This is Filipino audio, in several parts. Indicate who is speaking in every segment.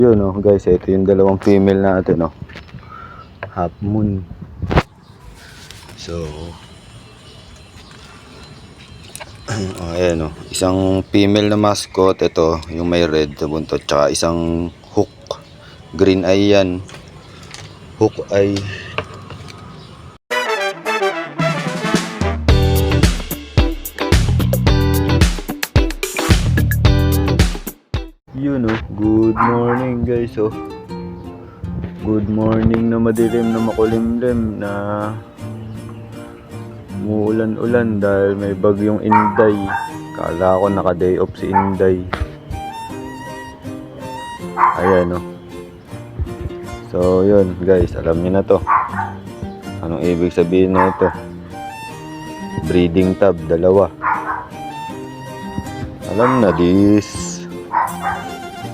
Speaker 1: Yun guys, ito yung dalawang female natin half moon. So ayan isang female na mascot, ito yung may red sa buntot, tsaka isang hook, green eye yan, hook eye. Yun good morning guys. Good morning na madilim, na makulimlim, na umuulan-ulan dahil may bagyong Inday. Kala ko naka day off si Inday. Ayan So yun guys, alam niyo na to. Anong ibig sabihin na ito? Breeding tub, dalawa. Alam na this.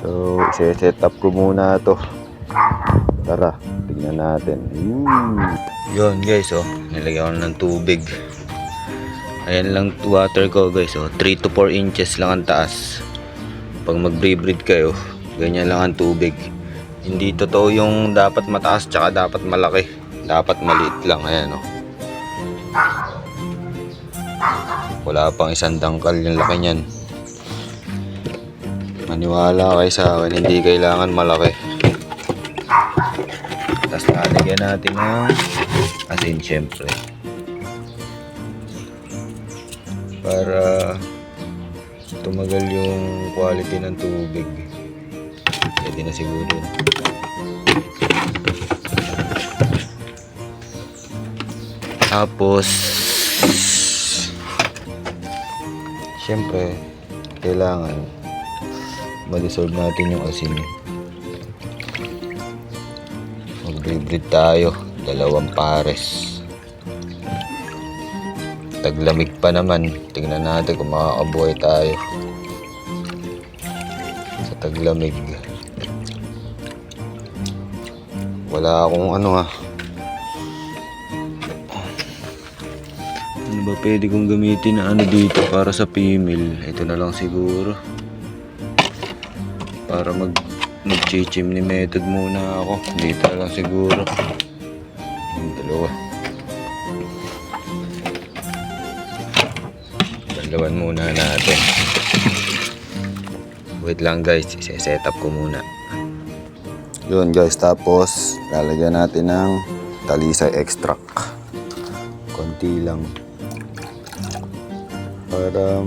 Speaker 1: So, set up ko muna to. Tara, tingnan natin. Yun guys, nilagyan ko ng tubig. Ayan lang water ko guys, 3 to 4 inches lang ang taas. Pag mag-breed kayo, ganyan lang ang tubig. Hindi totoo yung dapat mataas tsaka dapat malaki. Dapat maliit lang, ayan Wala pang isang dangkal yung laki niyan. Maniwala kayo sa akin, hindi kailangan malaki. Tapos lalagyan natin ng asin syempre. Para tumagal yung quality ng tubig. Pwede na siguro. Tapos syempre kailangan ma-dissolve natin yung asin. Mag-breed tayo, 2 pares. Taglamig pa naman, tingnan natin kung makakabuhay tayo sa taglamig. Wala akong ano ba pwede kong gamitin na dito para sa female. Ito na lang siguro. Para mag-chimney method muna ako. Dito lang siguro. Yung dalawa. Dalawan muna natin. Wait lang guys, set up ko muna. Yun guys, tapos lalagyan natin ng talisay extract. Konti lang. Para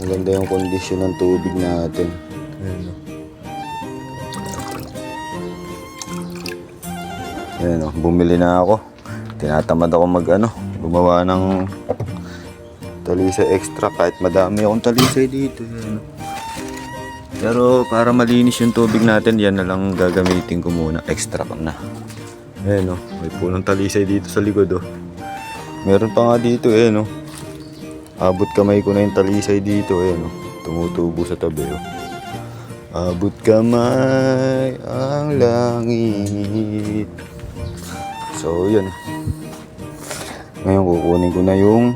Speaker 1: maganda yung kondisyon ng tubig natin. Ayan bumili na ako. Tinatamad ako gumawa ng talisay extra kahit madami akong talisay dito. Pero para malinis yung tubig natin, yan na lang gagamitin ko muna. Extra ko na. Ayan may punong talisay dito sa likod Meron pa nga dito abot kamay ko na yung talisay dito. Ayan tumutubo sa tabi Abot kamay ang langit. So yun. Ngayon kukunin ko na yung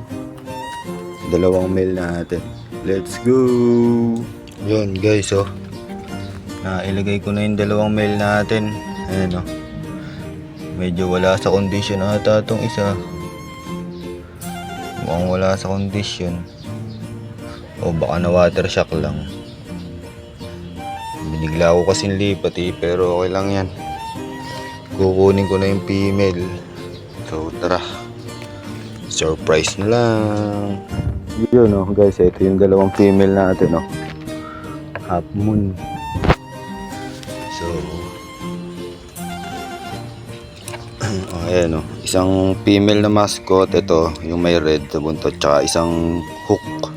Speaker 1: 2 male natin. Let's go. Yun guys nailagay ko na yung 2 male natin. Ayan medyo wala sa condition ata itong isa. Mukhang wala sa condition. O baka na water shock lang. Binigla ko kasing lipat pero okay lang yan. Kukunin ko na yung female. So tara, surprise na lang. Yun guys, ito yung 2 female natin half moon. So ayan isang female na mascot, ito yung may red sa buntot, tsaka isang hook,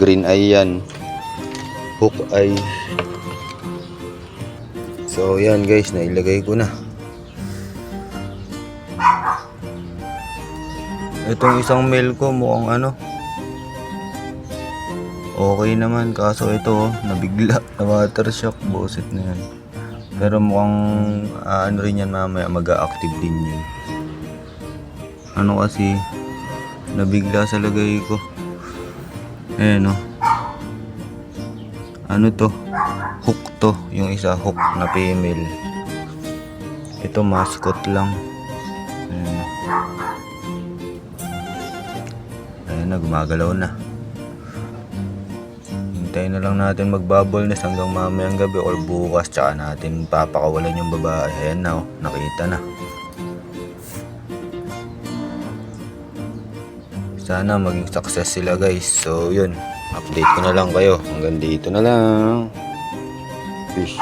Speaker 1: green eye yan, hook eye. So yan guys, nailagay ko na. Itong isang male ko mukhang okay naman, kaso ito nabigla na water shock, boset na yan. Pero mukhang rin yan mamaya, mag-a-active din yun. Kasi nabigla sa lagay ko. Ayan to, hook to, yung isa hook na female. Ito mascot lang. Ayan. Ayan na, gumagalaw na. Hintayin na lang natin magbubble nest hanggang mamayang gabi or bukas, tsaka natin papakawalan yung babae. Ayan na, oh, nakita na. Sana maging success sila guys. So yun, update ko na lang kayo. Hanggang dito na lang. Peace.